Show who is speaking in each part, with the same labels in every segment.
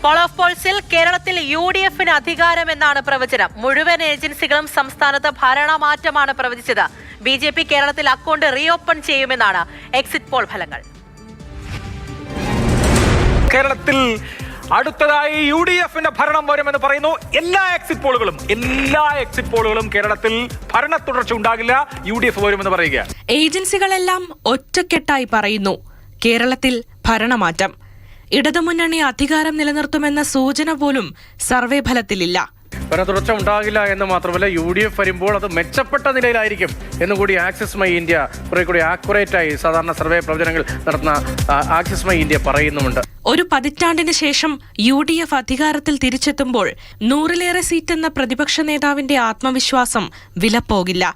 Speaker 1: Paul of പോൾസിൽ കേരളത്തിൽ UDF-ന് അധികാരമെന്നാണ് പ്രവചനം. മുഴുവൻ ഏജൻസികളും സംസ്ഥാനത്ത് ഭരണമാറ്റമാണ് പ്രവചിച്ചത്. BJP കേരളത്തിൽ അക്കൗണ്ട് റീഓപ്പൺ ചെയ്യുമെന്നാണ് എക്സിറ്റ് പോൾ ഫലങ്ങൾ.
Speaker 2: കേരളത്തിൽ അടുത്തതായി UDF-ന്റെ ഭരണം വരുമെന്ന് പറയുന്നു. എല്ലാ എക്സിറ്റ് പോളുകളും കേരളത്തിൽ ഭരണ തുടർച്ച ഉണ്ടാകില്ല, UDF വരുമെന്ന് പറയുക.
Speaker 3: ഏജൻസികളെല്ലാം ഒറ്റക്കെട്ടായി പറയുന്നു കേരളത്തിൽ ഭരണമാറ്റം. ഇടതുമുന്നണി അധികാരം നിലനിർത്തുമെന്ന സൂചന പോലും സർവേ ഫലത്തിലില്ല.
Speaker 4: ഭരണത്തുടർച്ച ഉണ്ടാകില്ല എന്ന് മാത്രമല്ല, UDF വരുമ്പോൾ അത് മെച്ചപ്പെട്ട നിലയിലായിരിക്കും എന്നുകൂടി ആക്സിസ് മൈ ഇന്ത്യ കുറെ കൂടി ആക്യുറേറ്റായി സാധാരണ സർവേ പ്രവചനങ്ങൾ നടത്തുന്ന ആക്സിസ് മൈ ഇന്ത്യ പറയുന്നുമുണ്ട്.
Speaker 3: ഒരു പതിറ്റാണ്ടിന് ശേഷം UDF അധികാരത്തിൽ തിരിച്ചെത്തുമ്പോൾ 100-ലേറെ സീറ്റ് എന്ന പ്രതിപക്ഷ നേതാവിന്റെ ആത്മവിശ്വാസം വിലപ്പോകില്ല.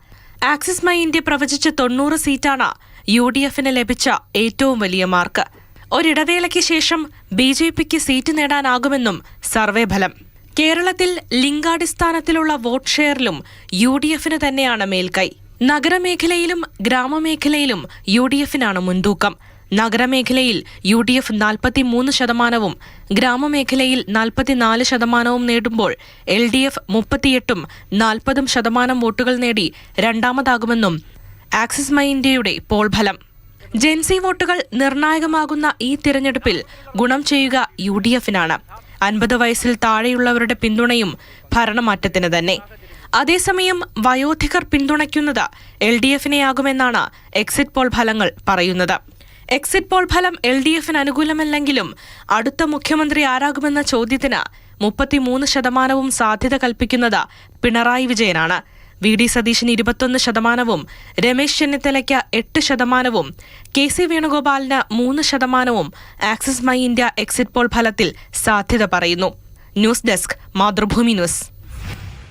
Speaker 3: ആക്സിസ് മൈ ഇന്ത്യ പ്രവചിച്ച 90 സീറ്റാണ് UDF-ന് ലഭിച്ച ഏറ്റവും വലിയ മാർക്ക്. ഒരിടവേളയ്ക്ക് ശേഷം BJPക്ക് സീറ്റ് നേടാനാകുമെന്നും സർവേ ഫലം. കേരളത്തിൽ ലിംഗാടിസ്ഥാനത്തിലുള്ള വോട്ട് ഷെയറിലും UDF-ന് തന്നെയാണ് മേൽക്കൈ. നഗരമേഖലയിലും ഗ്രാമമേഖലയിലും UDF-നാണ് മുൻതൂക്കം. നഗരമേഖലയിൽ UDF 43%, ഗ്രാമമേഖലയിൽ 44% നേടുമ്പോൾ LDF 38%, 40% വോട്ടുകൾ നേടി രണ്ടാമതാകുമെന്നും ആക്സിസ് മൈ ഇന്ത്യയുടെ പോൾ ഫലം. ജെൻസി വോട്ടുകൾ നിർണായകമാകുന്ന ഈ തിരഞ്ഞെടുപ്പിൽ ഗുണം ചെയ്യുക UDF-നാണ്. 50 വയസ്സിൽ താഴെയുള്ളവരുടെ പിന്തുണയും ഭരണമാറ്റത്തിന് തന്നെ. അതേസമയം വയോധികർ പിന്തുണയ്ക്കുന്നത് LDF-നെയാകുമെന്നാണ് എക്സിറ്റ് പോൾ ഫലങ്ങൾ പറയുന്നത്. എക്സിറ്റ് പോൾ ഫലം LDF-ന് അനുകൂലമല്ലെങ്കിലും അടുത്ത മുഖ്യമന്ത്രി ആരാകുമെന്ന ചോദ്യത്തിന് 33% സാധ്യത കൽപ്പിക്കുന്നത് പിണറായി വിജയനാണ്. VD സതീശന് 21%, രമേശ് ചെന്നിത്തലയ്ക്ക് 8%, KC വേണുഗോപാലിന് 3% Axis My India exit poll ഫലത്തിൽ സാധ്യത പറയുന്നു. News desk, Mathrubhumi news.